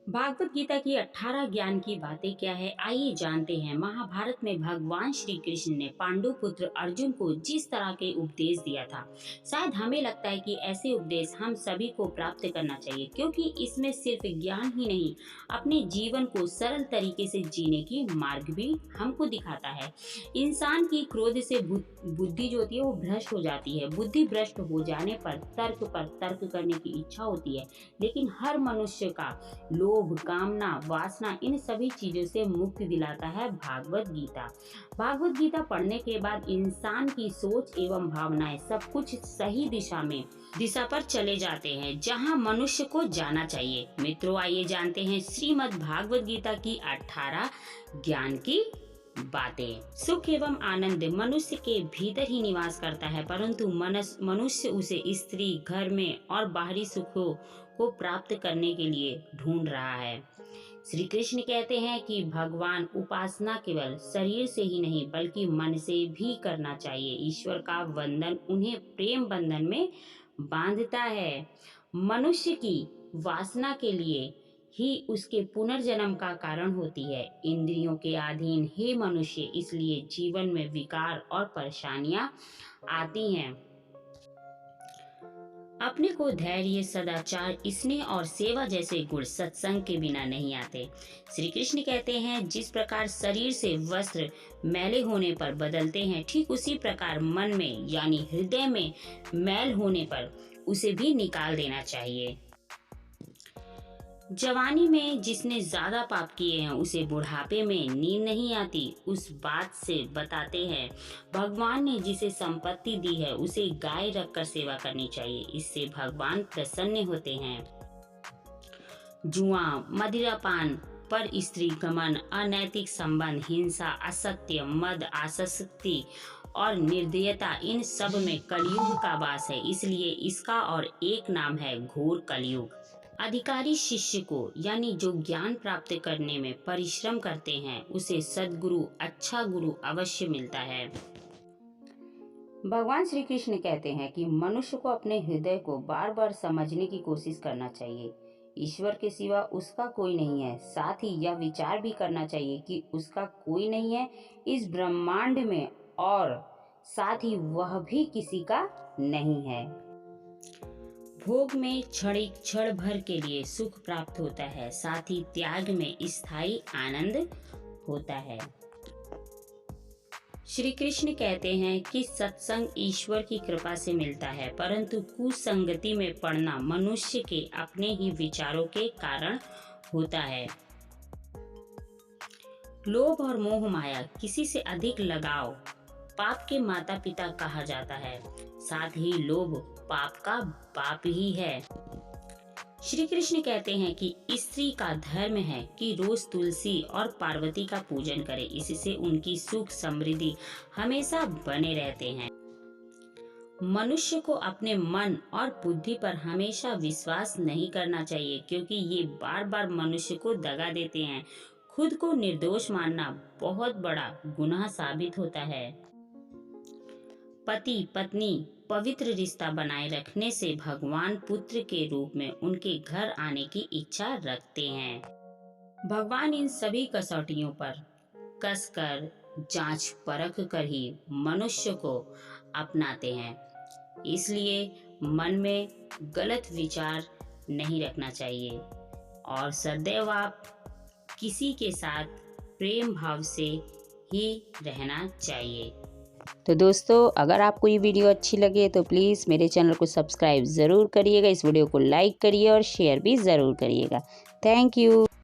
भागवत गीता की 18 ज्ञान की बातें क्या है, आइए जानते हैं। महाभारत में भगवान श्री कृष्ण ने पांडु पुत्र अर्जुन को जिस तरह के उपदेश दिया था, शायद हमें लगता है कि ऐसे उपदेश हम सभी को प्राप्त करना चाहिए, क्योंकि इसमें सिर्फ ज्ञान ही नहीं, अपने जीवन को सरल तरीके से जीने की मार्ग भी हमको दिखाता है। इंसान की क्रोध से बुद्धि जो होती है वो भ्रष्ट हो जाती है। बुद्धि भ्रष्ट हो जाने पर तर्क करने की इच्छा होती है, लेकिन हर मनुष्य का लोभ, कामना, वासना, इन सभी चीजों से मुक्ति दिलाता है भागवत गीता। भागवत गीता पढ़ने के बाद इंसान की सोच एवं भावनाएं सब कुछ सही दिशा पर चले जाते हैं, जहां मनुष्य को जाना चाहिए। मित्रों, आइए जानते हैं श्रीमद् भागवत गीता की 18 ज्ञान की बातें। सुख एवं आनंद मनुष्य के भीतर ही निवास करता है, परंतु मनुष्य उसे स्त्री, घर में और बाहरी सुखों को प्राप्त करने के लिए ढूंढ रहा है। श्री कृष्ण कहते हैं कि भगवान उपासना केवल शरीर से ही नहीं बल्कि मन से भी करना चाहिए। ईश्वर का वंदन उन्हें प्रेम बंधन में बांधता है। मनुष्य की वासना के लिए ही उसके पुनर्जन्म का कारण होती है। इंद्रियों के अधीन हे मनुष्य, इसलिए जीवन में विकार और परेशानियां आती हैं। अपने को धैर्य, सदाचार, स्नेह और सेवा जैसे गुण सत्संग के बिना नहीं आते। श्री कृष्ण कहते हैं, जिस प्रकार शरीर से वस्त्र मैले होने पर बदलते हैं, ठीक उसी प्रकार मन में यानी हृदय में मैल होने पर उसे भी निकाल देना चाहिए। जवानी में जिसने ज्यादा पाप किए हैं उसे बुढ़ापे में नींद नहीं आती। उस बात से बताते हैं, भगवान ने जिसे संपत्ति दी है उसे गाय रखकर सेवा करनी चाहिए, इससे भगवान प्रसन्न होते हैं। जुआ, मदिरापान, पर स्त्री गमन, अनैतिक संबंध, हिंसा, असत्य, मद, आसक्ति और निर्दयता, इन सब में कलयुग का वास है। इसलिए इसका और एक नाम है घोर कलयुग। अधिकारी शिष्य को यानी जो ज्ञान प्राप्त करने में परिश्रम करते हैं उसे सद्गुरु, अच्छा गुरु अवश्य मिलता है। भगवान श्री कृष्ण कहते हैं कि मनुष्य को अपने हृदय को बार बार समझने की कोशिश करना चाहिए। ईश्वर के सिवा उसका कोई नहीं है। साथ ही यह विचार भी करना चाहिए कि उसका कोई नहीं है इस ब्रह्मांड में, और साथ ही वह भी किसी का नहीं है। भोग में क्षण भर के लिए सुख प्राप्त होता है, साथ ही त्याग में स्थायी आनंद होता है। श्री कृष्ण कहते हैं कि सत्संग ईश्वर की कृपा से मिलता है, परंतु कुसंगति में पड़ना मनुष्य के अपने ही विचारों के कारण होता है। लोभ और मोह माया, किसी से अधिक लगाव पाप के माता पिता कहा जाता है। साथ ही लोभ पाप का बाप ही है। श्री कृष्ण कहते हैं कि स्त्री का धर्म है कि रोज तुलसी और पार्वती का पूजन करे, इससे उनकी सुख समृद्धि हमेशा बने रहते हैं। मनुष्य को अपने मन और बुद्धि पर हमेशा विश्वास नहीं करना चाहिए, क्योंकि ये बार बार मनुष्य को दगा देते हैं। खुद को निर्दोष मानना बहुत बड़ा गुनाह साबित होता है। पति पत्नी पवित्र रिश्ता बनाए रखने से भगवान पुत्र के रूप में उनके घर आने की इच्छा रखते हैं। भगवान इन सभी कसौटियों पर कसकर जांच परख कर ही मनुष्य को अपनाते हैं। इसलिए मन में गलत विचार नहीं रखना चाहिए और सदैव आप किसी के साथ प्रेम भाव से ही रहना चाहिए। तो दोस्तों, अगर आपको ये वीडियो अच्छी लगे तो प्लीज़ मेरे चैनल को सब्सक्राइब ज़रूर करिएगा, इस वीडियो को लाइक करिए और शेयर भी ज़रूर करिएगा। Thank you.